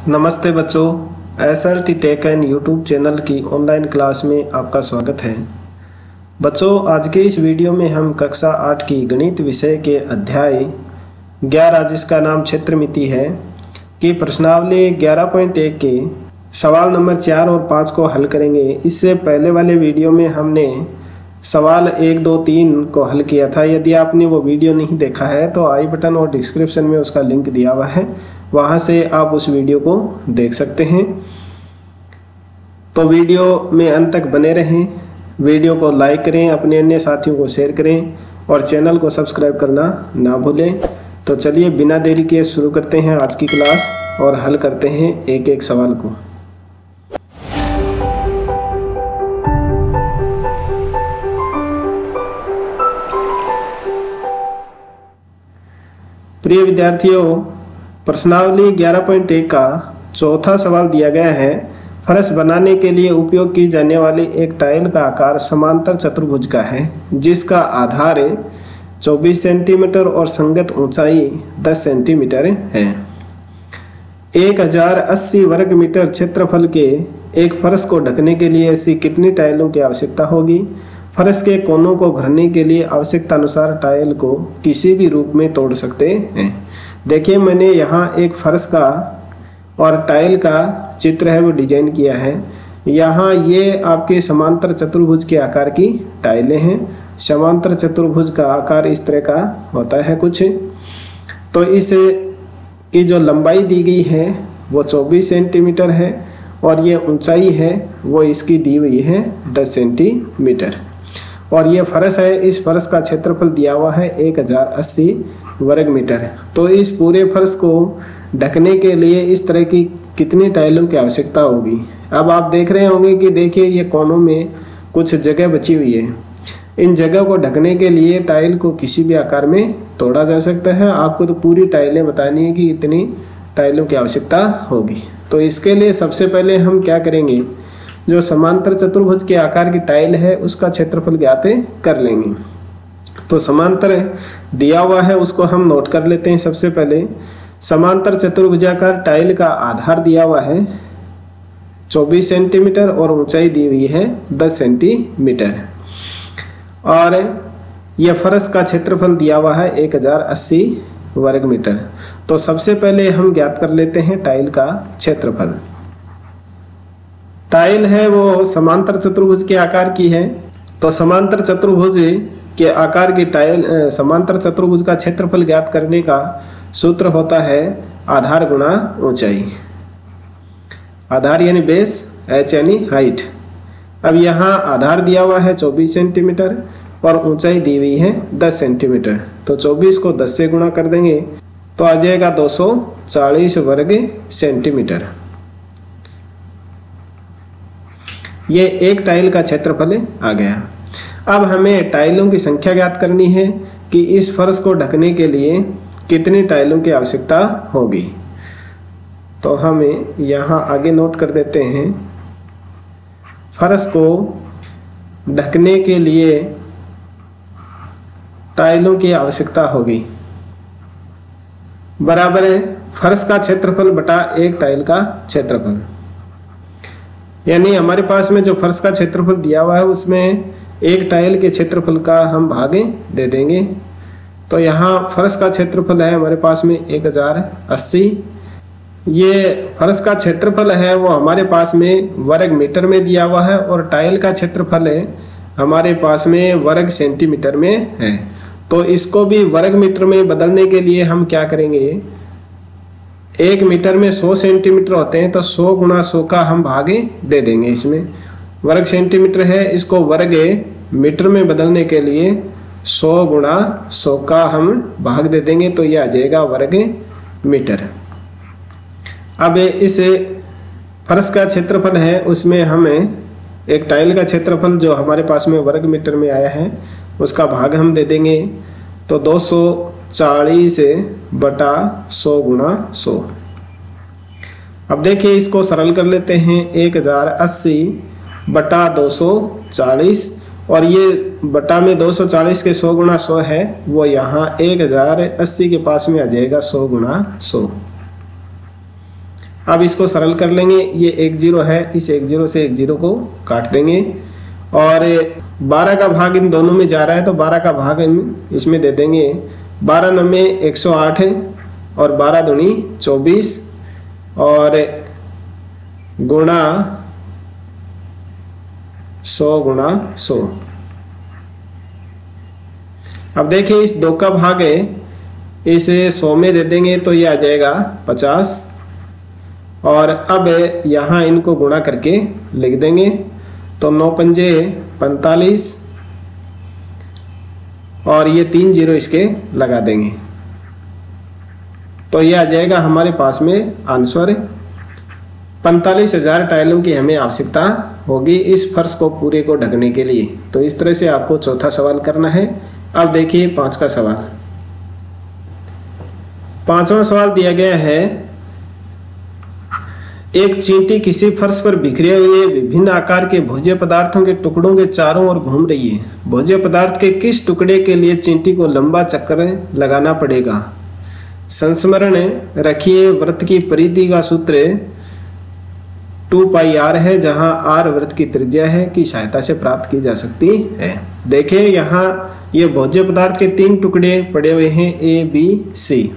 नमस्ते बच्चों, SRT tech and YouTube channel की ऑनलाइन क्लास में आपका स्वागत है। बच्चों, आज के इस वीडियो में हम कक्षा 8 की गणित विषय के अध्याय 11 जिसका नाम क्षेत्रमिति है कि प्रश्नावली 11.1 के सवाल नंबर 4 और 5 को हल करेंगे। इससे पहले वाले वीडियो में हमने सवाल 1, 2, 3 को हल किया था। यदि आपने वो वीडियो नहीं देखा है तो आई बटन और डिस्क्रिप्शन में उसका लिंक दिया हुआ है, वहाँ से आप उस वीडियो को देख सकते हैं। तो वीडियो में अंत तक बने रहें, वीडियो को लाइक करें, अपने अन्य साथियों को शेयर करें और चैनल को सब्सक्राइब करना ना भूलें। तो चलिए बिना देरी किए शुरू करते हैं आज की क्लास और हल करते हैं एक एक सवाल को। प्रिय विद्यार्थियों, प्रश्नावली 11.1 का चौथा सवाल दिया गया है। फर्श बनाने के लिए उपयोग की जाने वाली एक टाइल का आकार समांतर चतुर्भुज का है, जिसका आधार 24 सेंटीमीटर और संगत ऊंचाई 10 सेंटीमीटर है। 1080 वर्ग मीटर क्षेत्रफल के एक फर्श को ढकने के लिए ऐसी कितनी टाइलों की आवश्यकता होगी? फर्श के कोनों को भरने के लिए आवश्यकता अनुसार टाइल को किसी भी रूप में तोड़ सकते हैं। देखिए, मैंने यहाँ एक फर्श का और टाइल का चित्र है वो डिजाइन किया है। यहाँ ये आपके समांतर चतुर्भुज के आकार की टाइलें हैं। समांतर चतुर्भुज का आकार इस तरह का होता है कुछ। तो इस की जो लंबाई दी गई है वो 24 सेंटीमीटर है और ये ऊंचाई है वो इसकी दी हुई है 10 सेंटीमीटर। और ये फर्श है, इस फर्श का क्षेत्रफल दिया हुआ है 1080 वर्ग मीटर। तो इस पूरे फर्श को ढकने के लिए इस तरह की कितनी टाइलों की आवश्यकता होगी? अब आप देख रहे होंगे कि देखिए ये कोनों में कुछ जगह बची हुई है। इन जगह को ढकने के लिए टाइल को किसी भी आकार में तोड़ा जा सकता है। आपको तो पूरी टाइलें बतानी है कि इतनी टाइलों की आवश्यकता होगी। तो इसके लिए सबसे पहले हम क्या करेंगे, जो समांतर चतुर्भुज के आकार की टाइल है उसका क्षेत्रफल ज्ञात कर लेंगे। तो समांतर दिया हुआ है उसको हम नोट कर लेते हैं। सबसे पहले समांतर चतुर्भुजाकार टाइल का आधार दिया हुआ है 24 सेंटीमीटर और ऊंचाई दी हुई है 10 सेंटीमीटर और यह फर्श का क्षेत्रफल दिया हुआ है 1080 वर्ग मीटर। तो सबसे पहले हम ज्ञात कर लेते हैं टाइल का क्षेत्रफल। टाइल है वो समांतर चतुर्भुज के आकार की है। तो समांतर चतुर्भुज के आकार की टाइल समांतर चतुर्भुज का क्षेत्रफल ज्ञात करने का सूत्र होता है आधार गुणा ऊंचाई। आधार यानी बेस, h यानी हाइट। अब यहाँ आधार दिया हुआ है 24 सेंटीमीटर और ऊंचाई दी हुई है 10 सेंटीमीटर। तो 24 को 10 से गुणा कर देंगे तो आ जाएगा 240 वर्ग सेंटीमीटर। ये एक टाइल का क्षेत्रफल आ गया। अब हमें टाइलों की संख्या ज्ञात करनी है कि इस फर्श को ढकने के लिए कितनी टाइलों की आवश्यकता होगी। तो हमें यहाँ आगे नोट कर देते हैं, फर्श को ढकने के लिए टाइलों की आवश्यकता होगी बराबर है फर्श का क्षेत्रफल बटा एक टाइल का क्षेत्रफल। यानी हमारे पास में जो फर्श का क्षेत्रफल दिया हुआ है उसमें एक टाइल के क्षेत्रफल का हम भाग दे देंगे। तो यहाँ फर्श का क्षेत्रफल है हमारे पास में 1080। ये फर्श का क्षेत्रफल है वो हमारे पास में वर्ग मीटर में दिया हुआ है और टाइल का क्षेत्रफल है हमारे पास में वर्ग सेंटीमीटर में है। तो इसको भी वर्ग मीटर में बदलने के लिए हम क्या करेंगे, 1 मीटर में 100 सेंटीमीटर होते हैं तो 100 गुणा 100 का हम भाग दे देंगे। इसमें वर्ग सेंटीमीटर है, इसको वर्ग मीटर में बदलने के लिए 100 गुणा 100 का हम भाग दे देंगे तो यह आ जाएगा वर्ग मीटर। अब इस फर्श का क्षेत्रफल है उसमें हमें एक टाइल का क्षेत्रफल जो हमारे पास में वर्ग मीटर में आया है उसका भाग हम दे देंगे। तो 240 बटा 100 गुणा 100। अब देखिए इसको सरल कर लेते हैं, 1080 बटा 240 और ये बटा में 240 के 100 गुणा 100 है वो यहाँ 1080 के पास में आ जाएगा 100 गुणा 100। अब इसको सरल कर लेंगे, ये 1 0 है, इस 1 0 से 1 0 को काट देंगे और 12 का भाग इन दोनों में जा रहा है तो 12 का भाग इसमें दे देंगे। 12 9 108 है और 12 दूनी 24 और गुणा 100 गुणा 100। अब देखिए इस 2 का भाग है, इसे 100 में दे देंगे तो ये आ जाएगा 50 और अब यहाँ इनको गुणा करके लिख देंगे तो 9 पंजे 45 और ये 3 0 इसके लगा देंगे तो ये आ जाएगा हमारे पास में आंसर। 45,000 टाइलों की हमें आवश्यकता होगी इस फर्श को पूरे को ढकने के लिए। तो इस तरह से आपको चौथा सवाल करना है। अब देखिए 5 का सवाल। 5वां सवाल दिया गया है, एक चींटी किसी फर्श पर बिखरे हुए विभिन्न आकार के भोज्य पदार्थों के टुकड़ों के चारों ओर घूम रही है। भोज्य पदार्थ के किस टुकड़े के लिए चींटी को लंबा चक्कर लगाना पड़ेगा? संस्मरण रखिए वृत्त की परिधि का सूत्र 2πr है, जहां r वृत्त की त्रिज्या है की सहायता से प्राप्त की जा सकती है। देखिए यहाँ ये भोज्य पदार्थ के 3 टुकड़े पड़े हुए हैं A, B, C।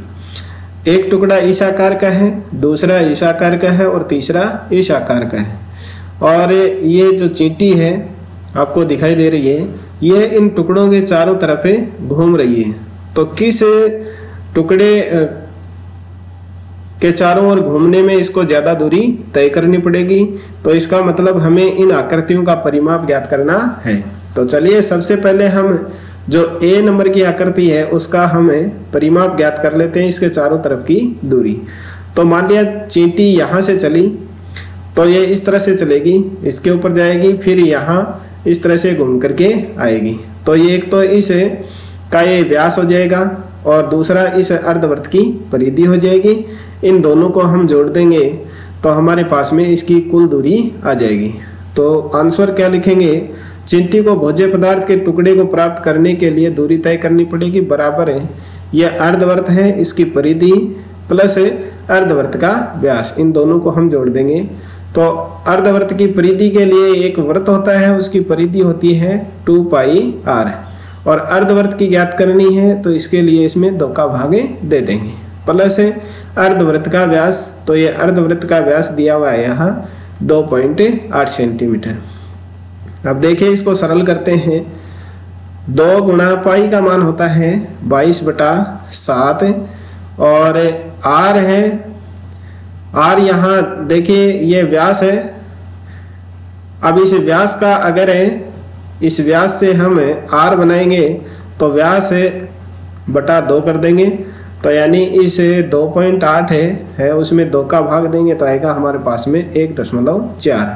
एक टुकड़ा इस आकार का है, दूसरा इस आकार का है और तीसरा इस आकार का है। और ये जो चींटी है आपको दिखाई दे रही है, ये इन टुकड़ों के चारों तरफ घूम रही है। तो किस टुकड़े के चारों ओर घूमने में इसको ज्यादा दूरी तय करनी पड़ेगी। तो इसका मतलब हमें इन आकृतियों का परिमाप ज्ञात करना है। तो चलिए सबसे पहले हम जो A नंबर की आकृति है उसका हमें परिमाप ज्ञात कर लेते हैं, इसके चारों तरफ की दूरी। तो मान लिया चींटी यहाँ से चली तो ये इस तरह से चलेगी, इसके ऊपर जाएगी, फिर यहाँ इस तरह से घूम करके आएगी। तो ये एक तो इस का ये व्यास हो जाएगा और दूसरा इस अर्धवृत्त की परिधि हो जाएगी। इन दोनों को हम जोड़ देंगे तो हमारे पास में इसकी कुल दूरी आ जाएगी। तो आंसर क्या लिखेंगे? चींटी को भोज्य पदार्थ के टुकड़े को प्राप्त करने के लिए दूरी तय करनी पड़ेगी, बराबर है यह अर्धवृत्त है, इसकी परिधि प्लस अर्धवृत्त का व्यास, इन दोनों को हम जोड़ देंगे। तो अर्धवृत्त की परिधि के लिए एक वृत्त होता है, उसकी परिधि होती है 2πr और अर्धवृत्त की ज्ञात करनी है तो इसके लिए इसमें 2 का भाग दे देंगे प्लस अर्धवृत्त का व्यास। तो ये अर्धवृत्त का व्यास दिया हुआ है यहाँ 2.8 सेंटीमीटर। अब देखिए इसको सरल करते हैं। 2 गुणा पाई का मान होता है 22/7 और r है, r यहाँ देखिए ये व्यास है। अब इस व्यास का अगर इस व्यास से हम r बनाएंगे तो व्यास बटा 2 कर देंगे। तो यानी इस 2.8 है उसमें 2 का भाग देंगे तो आएगा हमारे पास में 1.4।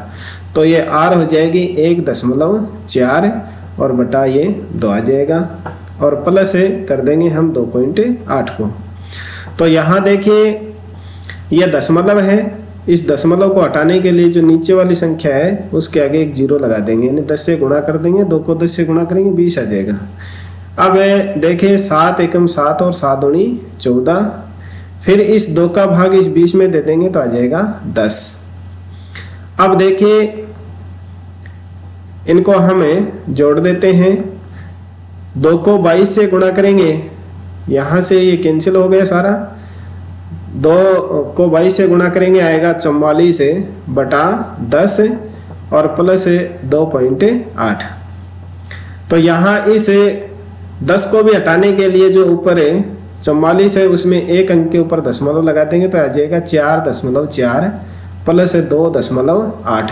तो ये r हो जाएगी 1.4 और बटा ये 2 आ जाएगा और प्लस कर देंगे हम 2.8 को। तो यहाँ देखिए ये दशमलव है, इस दशमलव को हटाने के लिए जो नीचे वाली संख्या है उसके आगे एक 0 लगा देंगे, यानी 10 से गुणा कर देंगे, 2 को 10 से गुणा करेंगे 20 आ जाएगा। अब देखिए 7 एकम 7 और 7 दूनी 14, फिर इस 2 का भाग इस 20 में दे देंगे तो आ जाएगा 10। अब देखिए इनको हमें जोड़ देते हैं। 2 को 22 से गुणा करेंगे, यहाँ से ये कैंसिल हो गया सारा। 2 को 22 से गुणा करेंगे आएगा 44/10 और प्लस 2.8। तो यहाँ इस 10 को भी हटाने के लिए जो ऊपर 44 है उसमें एक अंक के ऊपर दशमलव लगा देंगे तो आ जाएगा 4.4 प्लस 2.8।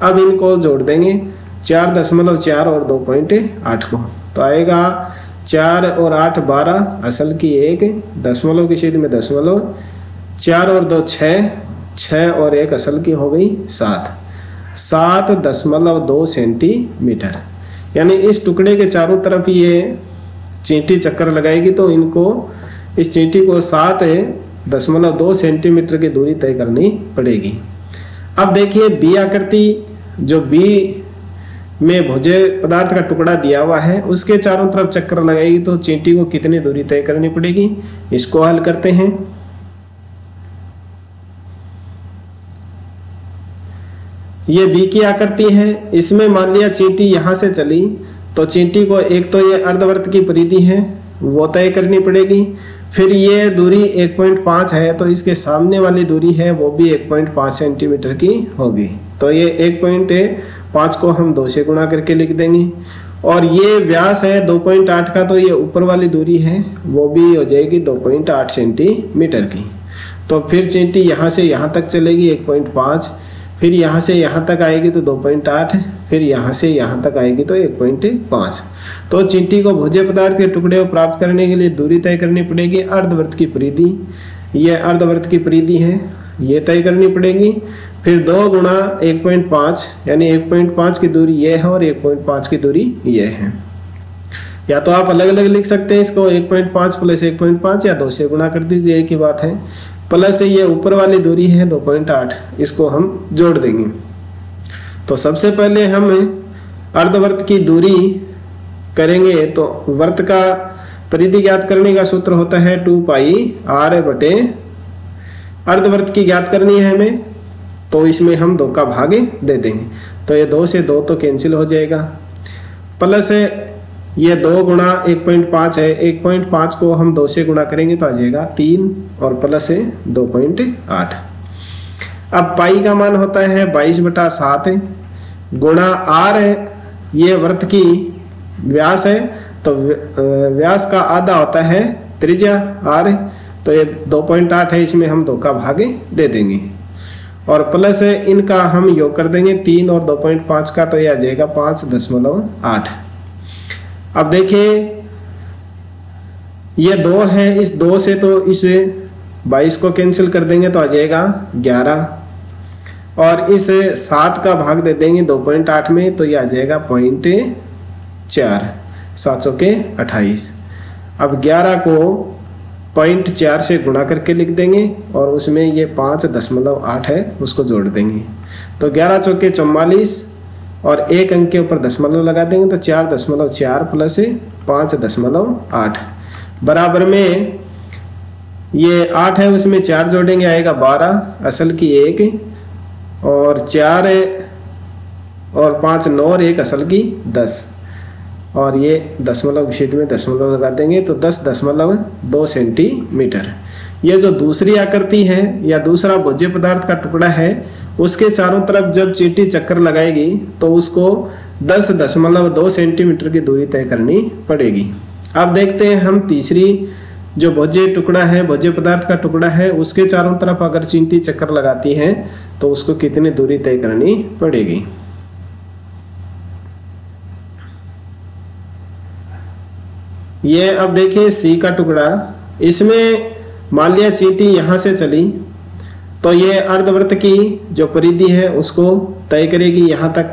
अब इनको जोड़ देंगे 4.4 और 2.8 को, तो आएगा 4 और 8 12, असल की 1, दशमलव की सीध में दशमलव, 4 और 2 6, 6 और 1 असल की हो गई 7.2 सेंटीमीटर। यानी इस टुकड़े के चारों तरफ ये चींटी चक्कर लगाएगी तो इनको इस चींटी को 7.2 सेंटीमीटर की दूरी तय करनी पड़ेगी। अब देखिए बी आकृति, जो बी में भोज्य पदार्थ का टुकड़ा दिया हुआ है उसके चारों तरफ चक्कर लगाएगी तो चींटी को कितनी दूरी तय करनी पड़ेगी, इसको हल करते हैं। ये बी की आकृति है। इसमें मान लिया चींटी यहाँ से चली तो चींटी को एक तो ये अर्धवृत्त की परिधि है वो तय करनी पड़ेगी, फिर ये दूरी 1.5 है तो इसके सामने वाली दूरी है वो भी 1.5 सेंटीमीटर की होगी। तो ये 1.5 को हम 2 से गुणा करके लिख देंगे, और ये व्यास है 2.8 का तो ये ऊपर वाली दूरी है वो भी हो जाएगी 2.8 सेंटीमीटर की। तो फिर चींटी यहाँ से यहाँ तक चलेगी 1.5, फिर यहाँ से यहाँ तक आएगी तो 2.8, फिर यहाँ से यहाँ तक आएगी तो 1.5। तो चींटी को भोज्य पदार्थ के टुकड़े को प्राप्त करने के लिए दूरी तय करनी पड़ेगी अर्धवृत्त की परिधि, ये अर्धवृत्त की परिधि है ये तय करनी पड़ेगी। फिर 2 गुणा 1.5 यानी 1.5 की दूरी ये है और 1.5 की दूरी ये है। या तो आप अलग अलग लिख सकते हैं इसको 1.5 प्लस 1.5 या 2 से गुणा कर दीजिए, एक ही बात है। प्लस ये ऊपर वाली दूरी है 2.8, इसको हम जोड़ देंगे। तो सबसे पहले हम अर्धवृत्त की दूरी करेंगे तो वृत्त का परिधि ज्ञात करने का सूत्र होता है 2 पाई r बटे अर्धवृत्त की ज्ञात करनी है हमें, तो इसमें हम 2 का भाग दे देंगे। तो ये 2 से 2 तो कैंसिल हो जाएगा, प्लस ये 2 गुणा 1.5 है, 1.5 को हम 2 से गुणा करेंगे तो आ जाएगा 3 और प्लस 2.8। अब पाई का मान होता है 22/7 गुणा r, ये वृत्त की व्यास है तो व्यास का आधा होता है त्रिज्या r, तो ये 2.8 है इसमें हम 2 का भाग दे देंगे, और प्लस इनका हम योग कर देंगे 3 और 2.5 का तो ये आ जाएगा 5.8। अब देखिए ये 2 है, इस 2 से तो इस 22 को कैंसिल कर देंगे तो आ जाएगा 11, और इस 7 का भाग दे देंगे 2.8 में तो ये आ जाएगा 0.4, 7 के 28। अब 11 को 0.4 से गुणा करके लिख देंगे और उसमें ये 5.8 है उसको जोड़ देंगे, तो 11 चौके 44 और एक अंक के ऊपर दशमलव लगा देंगे तो 4.4 प्लस 5.8 बराबर में ये 8 है उसमें 4 जोड़ेंगे आएगा 12, असल की 1 और 4 और 5 9 और 1 असल की 10, और ये दशमलव विच्छेद में दशमलव लगा देंगे तो 10.2 सेंटीमीटर। ये जो दूसरी आकृति है या दूसरा भोज्य पदार्थ का टुकड़ा है उसके चारों तरफ जब चींटी चक्कर लगाएगी तो उसको 10.2 सेंटीमीटर की दूरी तय करनी पड़ेगी। अब देखते हैं हम तीसरी जो भोज्य टुकड़ा है, भोज्य पदार्थ का टुकड़ा है, उसके चारों तरफ अगर चींटी चक्कर लगाती है तो उसको कितनी दूरी तय करनी पड़ेगी। ये अब देखिए सी का टुकड़ा, इसमें मान लिया चींटी यहाँ से चली तो ये अर्धवृत्त की जो परिधि है उसको तय करेगी यहाँ तक,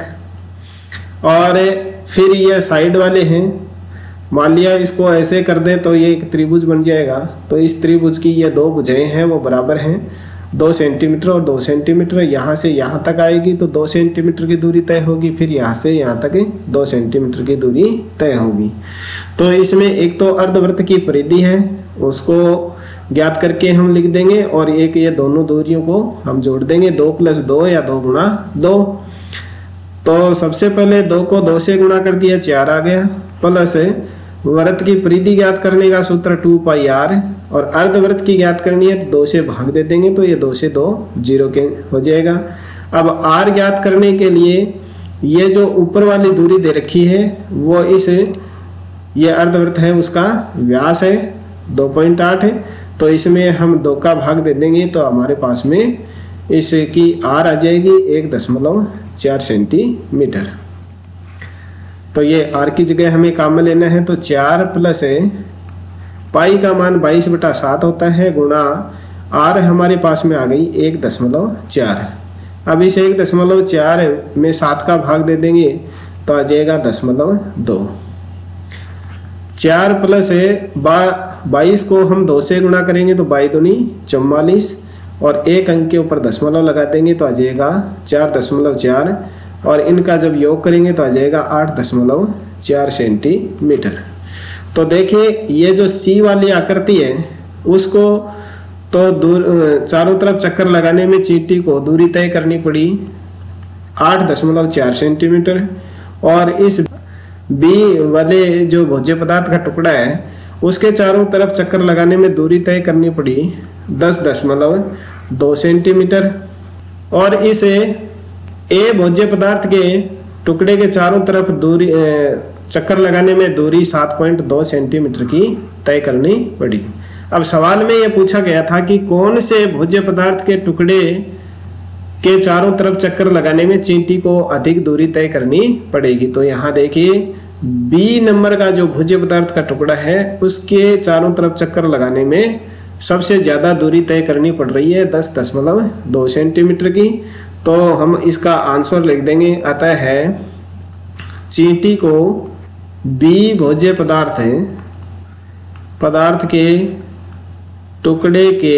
और फिर ये साइड वाले हैं मान लिया इसको ऐसे कर दे तो ये एक त्रिभुज बन जाएगा। तो इस त्रिभुज की ये 2 भुजाएं हैं वो बराबर हैं 2 सेंटीमीटर और 2 सेंटीमीटर। यहाँ से यहाँ तक आएगी तो 2 सेंटीमीटर की दूरी तय होगी, फिर यहाँ से यहाँ तक 2 सेंटीमीटर की दूरी तय होगी। तो इसमें एक तो अर्धवृत्त की परिधि है उसको ज्ञात करके हम लिख देंगे, और एक ये दोनों दूरियों को हम जोड़ देंगे 2 + 2 या 2 गुणा 2। तो सबसे पहले 2 को 2 से गुणा कर दिया 4 आ गया, प्लस वृत्त की परिधि ज्ञात करने का सूत्र 2 पाई r, और अर्धवृत्त की ज्ञात करनी है तो 2 से भाग दे देंगे तो ये 2 से 2 0 के हो जाएगा। अब r ज्ञात करने के लिए ये जो ऊपर वाली दूरी दे रखी है वो ये अर्धवृत्त है उसका व्यास है 2.8 है, तो इसमें हम 2 का भाग दे देंगे तो हमारे पास में इसकी r आ जाएगी 1.4 सेंटीमीटर। तो ये r की जगह हमें काम में लेना है तो 4 प्लस पाई का मान 22/7 होता है गुणा r हमारे पास में आ गई 1.4। अब इस 1.4 में 7 का भाग दे देंगे तो आ जाएगा 0.2। 4 प्लस 22 को हम 2 से गुणा करेंगे तो 22 दूनी 44, और एक अंक के ऊपर दशमलव लगा देंगे तो आ जाएगा 4.4, और इनका जब योग करेंगे तो आ जाएगा 8.4 सेंटीमीटर। तो देखिए ये जो सी वाली आकृति है उसको तो दूर चारों तरफ चक्कर लगाने में चींटी को दूरी तय करनी पड़ी 8.4 सेंटीमीटर और इस बी वाले जो भोज्य पदार्थ का टुकड़ा है उसके चारों तरफ चक्कर लगाने में दूरी तय करनी पड़ी 10.2 सेंटीमीटर और इस ए भोज्य पदार्थ के टुकड़े के चारों तरफ दूरी चक्कर लगाने में दूरी 7.2 सेंटीमीटर की तय करनी पड़ी। अब सवाल में यह पूछा गया था कि कौन से भोज्य पदार्थ के टुकड़े के चारों तरफ चक्कर लगाने में चींटी को अधिक दूरी तय करनी पड़ेगी। तो यहाँ देखिए बी नंबर का जो भोज्य पदार्थ का टुकड़ा है उसके चारों तरफ चक्कर लगाने में सबसे ज्यादा दूरी तय करनी पड़ रही है 10.2 सेंटीमीटर की। तो हम इसका आंसर लिख देंगे, अतः है चींटी को बी भोज्य पदार्थ के टुकड़े के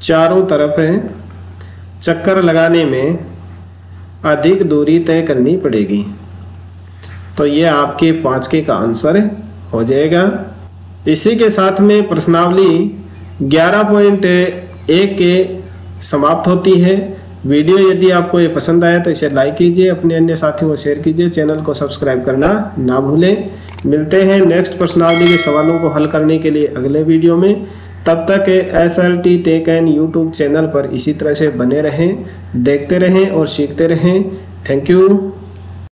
चारों तरफ चक्कर लगाने में अधिक दूरी तय करनी पड़ेगी। तो ये आपके 5 का आंसर हो जाएगा। इसी के साथ में प्रश्नावली 11.1 के समाप्त होती है। वीडियो यदि आपको ये पसंद आया तो इसे लाइक कीजिए, अपने अन्य साथियों को शेयर कीजिए, चैनल को सब्सक्राइब करना ना भूलें। मिलते हैं नेक्स्ट प्रश्नावली के सवालों को हल करने के लिए अगले वीडियो में। तब तक SRT tech and YouTube channel पर इसी तरह से बने रहें, देखते रहें और सीखते रहें। Thank you.